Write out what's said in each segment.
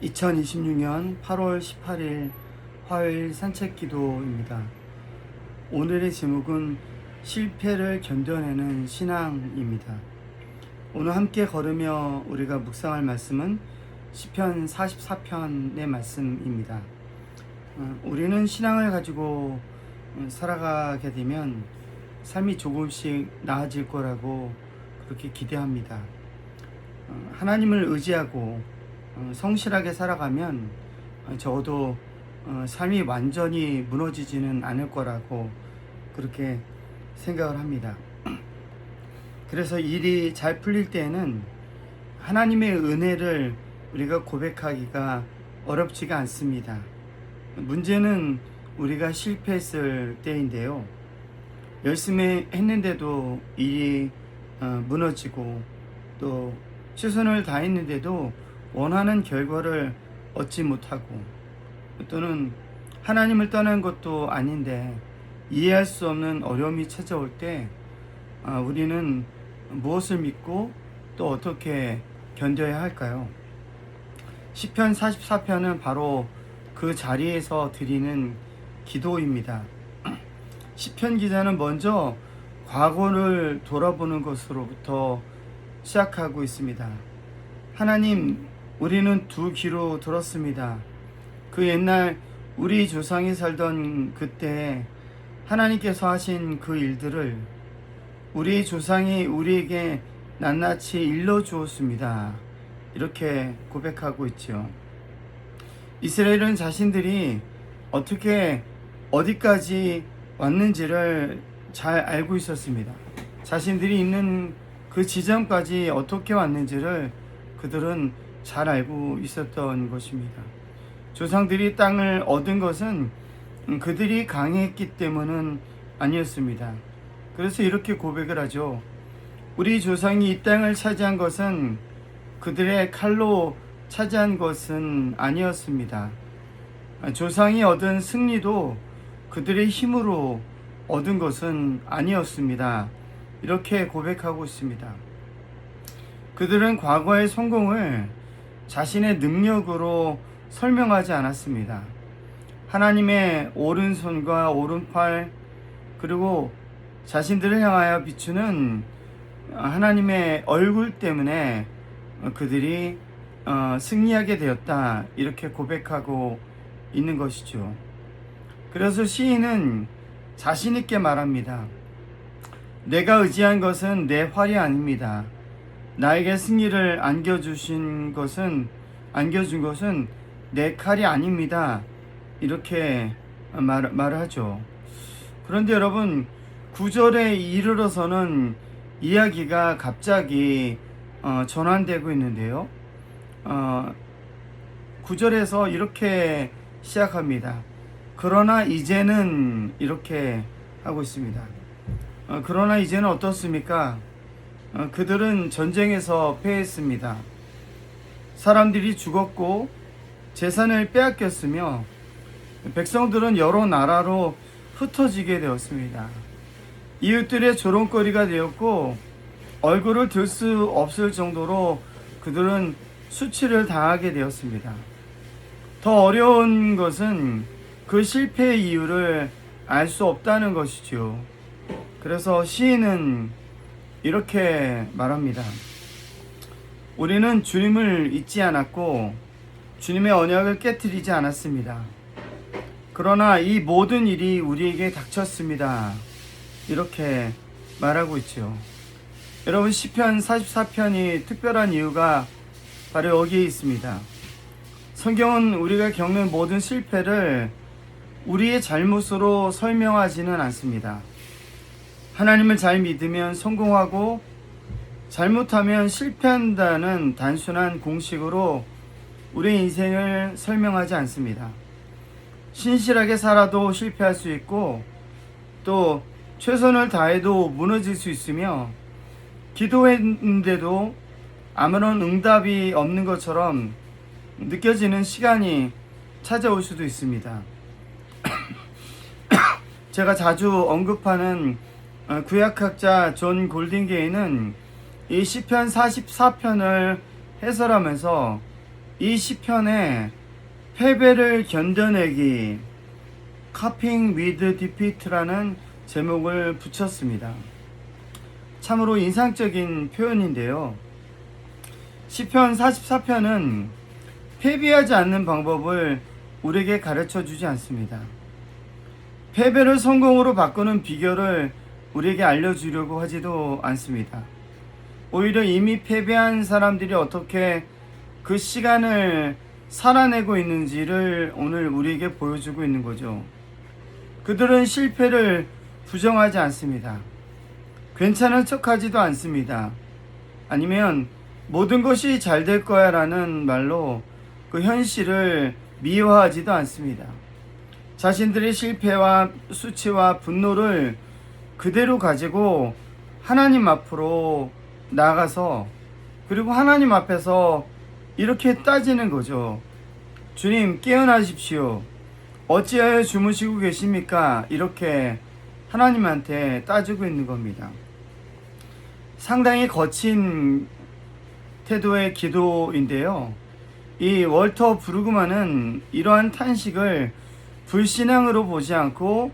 2026년 8월 18일 화요일 산책 기도입니다. 오늘의 제목은 실패를 견뎌내는 신앙입니다. 오늘 함께 걸으며 우리가 묵상할 말씀은 시편 44편의 말씀입니다. 우리는 신앙을 가지고 살아가게 되면 삶이 조금씩 나아질 거라고 그렇게 기대합니다. 하나님을 의지하고 성실하게 살아가면 적어도 삶이 완전히 무너지지는 않을 거라고 그렇게 생각을 합니다. 그래서 일이 잘 풀릴 때에는 하나님의 은혜를 우리가 고백하기가 어렵지가 않습니다. 문제는 우리가 실패했을 때인데요. 열심히 했는데도 일이 무너지고 또 최선을 다했는데도 원하는 결과를 얻지 못하고 또는 하나님을 떠난 것도 아닌데 이해할 수 없는 어려움이 찾아올 때 우리는 무엇을 믿고 또 어떻게 견뎌야 할까요? 시편 44편은 바로 그 자리에서 드리는 기도입니다. 시편 기자는 먼저 과거를 돌아보는 것으로부터 시작하고 있습니다. 하나님, 우리는 두 귀로 들었습니다. 그 옛날 우리 조상이 살던 그때 하나님께서 하신 그 일들을 우리 조상이 우리에게 낱낱이 일러주었습니다. 이렇게 고백하고 있죠. 이스라엘은 자신들이 어떻게 어디까지 왔는지를 잘 알고 있었습니다. 자신들이 있는 그 지점까지 어떻게 왔는지를 그들은 잘 알고 있었던 것입니다. 조상들이 땅을 얻은 것은 그들이 강했기 때문은 아니었습니다. 그래서 이렇게 고백을 하죠. 우리 조상이 이 땅을 차지한 것은 그들의 칼로 차지한 것은 아니었습니다. 조상이 얻은 승리도 그들의 힘으로 얻은 것은 아니었습니다. 이렇게 고백하고 있습니다. 그들은 과거의 성공을 자신의 능력으로 설명하지 않았습니다. 하나님의 오른손과 오른팔 그리고 자신들을 향하여 비추는 하나님의 얼굴 때문에 그들이 승리하게 되었다. 이렇게 고백하고 있는 것이죠. 그래서 시인은 자신 있게 말합니다. 내가 의지한 것은 내 활이 아닙니다. 나에게 승리를 안겨준 것은 내 칼이 아닙니다. 이렇게 말을 하죠. 그런데 여러분, 9절에 이르러서는 이야기가 갑자기 전환되고 있는데요. 9절에서 이렇게 시작합니다. 그러나 이제는 이렇게 하고 있습니다. 그러나 이제는 어떻습니까? 그들은 전쟁에서 패했습니다. 사람들이 죽었고 재산을 빼앗겼으며 백성들은 여러 나라로 흩어지게 되었습니다. 이웃들의 조롱거리가 되었고 얼굴을 들 수 없을 정도로 그들은 수치를 당하게 되었습니다. 더 어려운 것은 그 실패의 이유를 알 수 없다는 것이죠. 그래서 시인은 이렇게 말합니다. 우리는 주님을 잊지 않았고 주님의 언약을 깨트리지 않았습니다. 그러나 이 모든 일이 우리에게 닥쳤습니다. 이렇게 말하고 있죠. 여러분, 시편 44편이 특별한 이유가 바로 여기에 있습니다. 성경은 우리가 겪는 모든 실패를 우리의 잘못으로 설명하지는 않습니다. 하나님을 잘 믿으면 성공하고 잘못하면 실패한다는 단순한 공식으로 우리의 인생을 설명하지 않습니다. 신실하게 살아도 실패할 수 있고 또 최선을 다해도 무너질 수 있으며 기도했는데도 아무런 응답이 없는 것처럼 느껴지는 시간이 찾아올 수도 있습니다. 제가 자주 언급하는 구약학자 존 골딩게이는 이 시편 44편을 해설하면서 이 시편에 패배를 견뎌내기, Coping with Defeat라는 제목을 붙였습니다. 참으로 인상적인 표현인데요. 시편 44편은 패배하지 않는 방법을 우리에게 가르쳐 주지 않습니다. 패배를 성공으로 바꾸는 비결을 우리에게 알려주려고 하지도 않습니다. 오히려 이미 패배한 사람들이 어떻게 그 시간을 살아내고 있는지를 오늘 우리에게 보여주고 있는 거죠. 그들은 실패를 부정하지 않습니다. 괜찮은 척하지도 않습니다. 아니면 모든 것이 잘 될 거야 라는 말로 그 현실을 미화하지도 않습니다. 자신들의 실패와 수치와 분노를 그대로 가지고 하나님 앞으로 나가서 그리고 하나님 앞에서 이렇게 따지는 거죠. 주님, 깨어나십시오. 어찌하여 주무시고 계십니까? 이렇게 하나님한테 따지고 있는 겁니다. 상당히 거친 태도의 기도인데요. 이 월터 브루그만은 이러한 탄식을 불신앙으로 보지 않고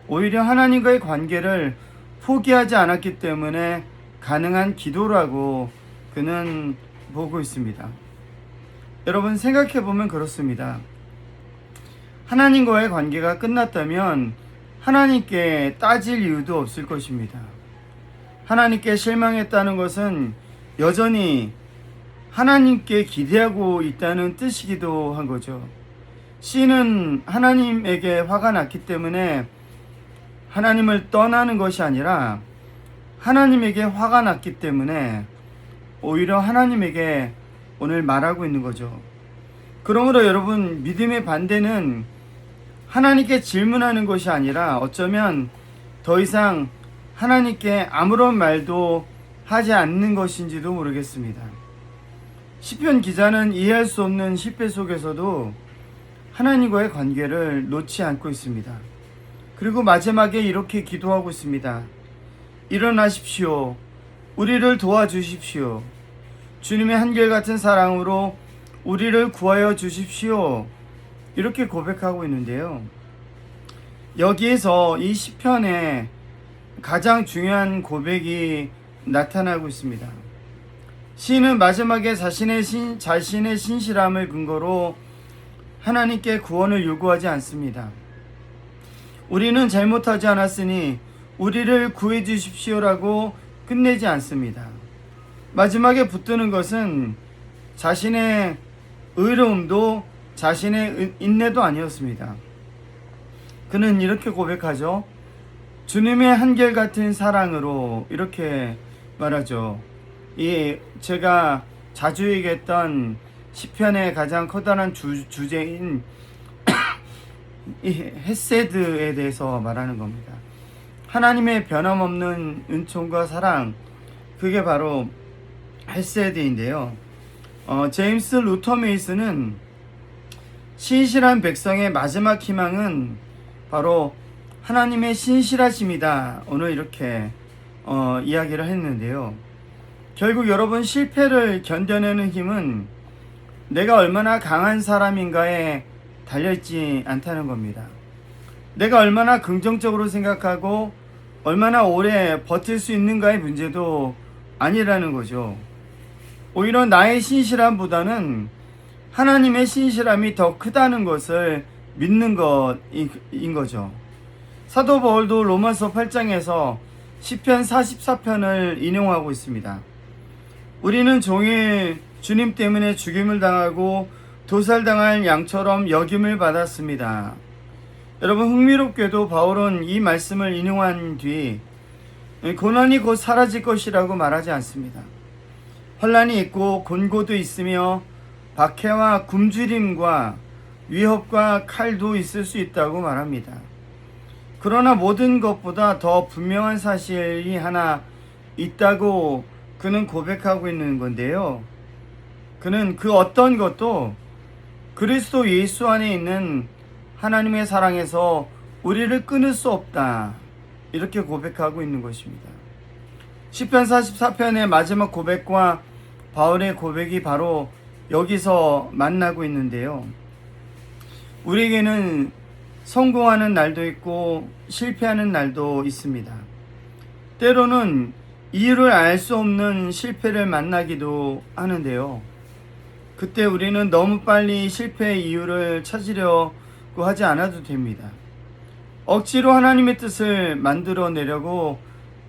오히려 하나님과의 관계를 포기하지 않았기 때문에 가능한 기도라고 그는 보고 있습니다. 여러분, 생각해보면 그렇습니다. 하나님과의 관계가 끝났다면 하나님께 따질 이유도 없을 것입니다. 하나님께 실망했다는 것은 여전히 하나님께 기대하고 있다는 뜻이기도 한 거죠. 시인은 하나님에게 화가 났기 때문에 하나님을 떠나는 것이 아니라 하나님에게 화가 났기 때문에 오히려 하나님에게 오늘 말하고 있는 거죠. 그러므로 여러분, 믿음의 반대는 하나님께 질문하는 것이 아니라 어쩌면 더 이상 하나님께 아무런 말도 하지 않는 것인지도 모르겠습니다. 시편 기자는 이해할 수 없는 실패 속에서도 하나님과의 관계를 놓지 않고 있습니다. 그리고 마지막에 이렇게 기도하고 있습니다. 일어나십시오. 우리를 도와주십시오. 주님의 한결같은 사랑으로 우리를 구하여 주십시오. 이렇게 고백하고 있는데요. 여기에서 이 시편에 가장 중요한 고백이 나타나고 있습니다. 시인은 마지막에 자신의 신실함을 근거로 하나님께 구원을 요구하지 않습니다. 우리는 잘못하지 않았으니 우리를 구해 주십시오라고 끝내지 않습니다. 마지막에 붙드는 것은 자신의 의로움도 자신의 인내도 아니었습니다. 그는 이렇게 고백하죠. 주님의 한결같은 사랑으로, 이렇게 말하죠. 제가 자주 얘기했던 시편의 가장 커다란 주제인 이 헤세드에 대해서 말하는 겁니다. 하나님의 변함없는 은총과 사랑, 그게 바로 헤세드인데요. 제임스 루터 메이슨은 신실한 백성의 마지막 희망은 바로 하나님의 신실하심이다. 오늘 이렇게 이야기를 했는데요. 결국 여러분, 실패를 견뎌내는 힘은 내가 얼마나 강한 사람인가에 달려있지 않다는 겁니다. 내가 얼마나 긍정적으로 생각하고 얼마나 오래 버틸 수 있는가의 문제도 아니라는 거죠. 오히려 나의 신실함보다는 하나님의 신실함이 더 크다는 것을 믿는 것인 거죠. 사도 바울도 로마서 8장에서 시편 44편을 인용하고 있습니다. 우리는 종일 주님 때문에 죽임을 당하고 도살당할 양처럼 여김을 받았습니다. 여러분, 흥미롭게도 바울은 이 말씀을 인용한 뒤 고난이 곧 사라질 것이라고 말하지 않습니다. 환난이 있고 곤고도 있으며 박해와 굶주림과 위협과 칼도 있을 수 있다고 말합니다. 그러나 모든 것보다 더 분명한 사실이 하나 있다고 그는 고백하고 있는 건데요. 그는 그 어떤 것도 그리스도 예수 안에 있는 하나님의 사랑에서 우리를 끊을 수 없다. 이렇게 고백하고 있는 것입니다. 시편 44편의 마지막 고백과 바울의 고백이 바로 여기서 만나고 있는데요. 우리에게는 성공하는 날도 있고 실패하는 날도 있습니다. 때로는 이유를 알 수 없는 실패를 만나기도 하는데요. 그때 우리는 너무 빨리 실패의 이유를 찾으려고 하지 않아도 됩니다. 억지로 하나님의 뜻을 만들어내려고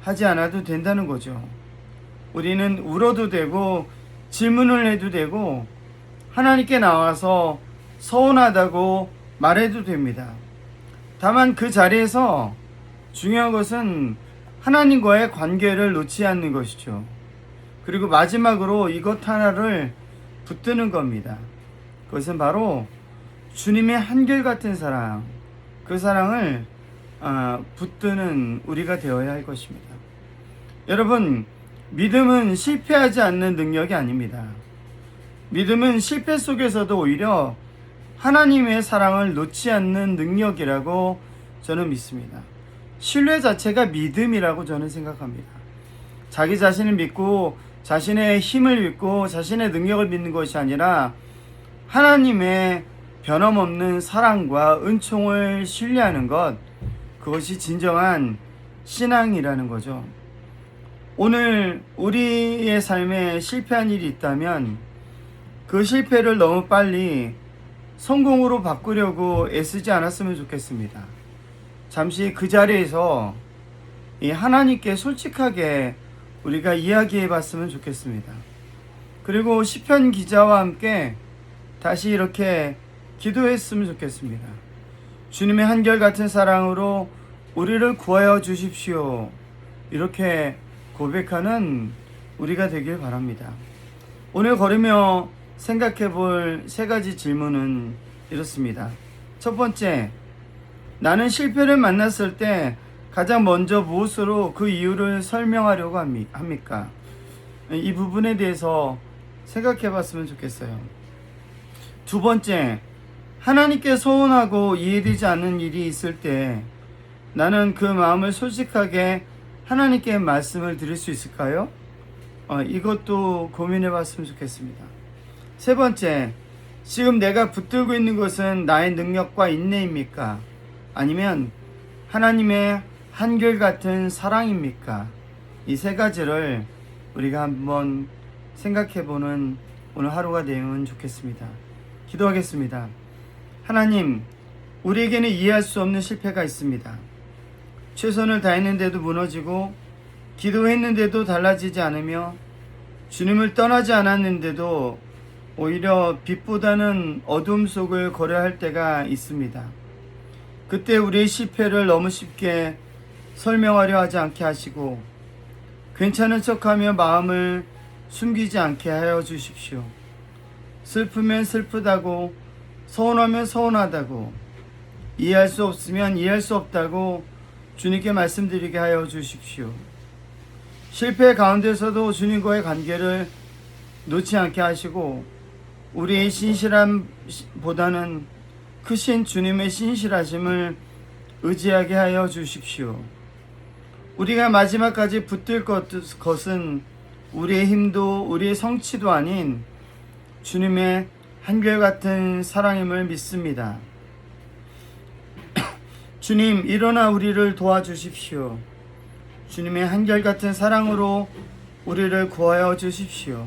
하지 않아도 된다는 거죠. 우리는 울어도 되고 질문을 해도 되고 하나님께 나와서 서운하다고 말해도 됩니다. 다만 그 자리에서 중요한 것은 하나님과의 관계를 놓지 않는 것이죠. 그리고 마지막으로 이것 하나를 붙드는 겁니다. 그것은 바로 주님의 한결같은 사랑, 그 사랑을 붙드는 우리가 되어야 할 것입니다. 여러분, 믿음은 실패하지 않는 능력이 아닙니다. 믿음은 실패 속에서도 오히려 하나님의 사랑을 놓지 않는 능력이라고 저는 믿습니다. 신뢰 자체가 믿음이라고 저는 생각합니다. 자기 자신을 믿고 자신의 힘을 믿고 자신의 능력을 믿는 것이 아니라 하나님의 변함없는 사랑과 은총을 신뢰하는 것, 그것이 진정한 신앙이라는 거죠. 오늘 우리의 삶에 실패한 일이 있다면 그 실패를 너무 빨리 성공으로 바꾸려고 애쓰지 않았으면 좋겠습니다. 잠시 그 자리에서 하나님께 솔직하게 우리가 이야기해 봤으면 좋겠습니다. 그리고 시편 기자와 함께 다시 이렇게 기도했으면 좋겠습니다. 주님의 한결같은 사랑으로 우리를 구하여 주십시오. 이렇게 고백하는 우리가 되길 바랍니다. 오늘 걸으며 생각해 볼 세 가지 질문은 이렇습니다. 첫 번째, 나는 실패를 만났을 때 가장 먼저 무엇으로 그 이유를 설명하려고 합니까? 이 부분에 대해서 생각해 봤으면 좋겠어요. 두 번째, 하나님께 서운하고 이해되지 않는 일이 있을 때 나는 그 마음을 솔직하게 하나님께 말씀을 드릴 수 있을까요? 이것도 고민해 봤으면 좋겠습니다. 세 번째, 지금 내가 붙들고 있는 것은 나의 능력과 인내입니까? 아니면 하나님의 한결같은 사랑입니까? 이 세 가지를 우리가 한번 생각해 보는 오늘 하루가 되면 좋겠습니다. 기도하겠습니다. 하나님, 우리에게는 이해할 수 없는 실패가 있습니다. 최선을 다했는데도 무너지고 기도했는데도 달라지지 않으며 주님을 떠나지 않았는데도 오히려 빛보다는 어둠 속을 걸어야 할 때가 있습니다. 그때 우리의 실패를 너무 쉽게 설명하려 하지 않게 하시고 괜찮은 척하며 마음을 숨기지 않게 하여 주십시오. 슬프면 슬프다고, 서운하면 서운하다고, 이해할 수 없으면 이해할 수 없다고 주님께 말씀드리게 하여 주십시오. 실패 가운데서도 주님과의 관계를 놓지 않게 하시고 우리의 신실함보다는 크신 주님의 신실하심을 의지하게 하여 주십시오. 우리가 마지막까지 붙들 것은 우리의 힘도 우리의 성취도 아닌 주님의 한결같은 사랑임을 믿습니다. 주님, 일어나 우리를 도와주십시오. 주님의 한결같은 사랑으로 우리를 구하여 주십시오.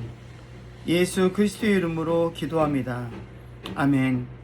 예수 그리스도의 이름으로 기도합니다. 아멘.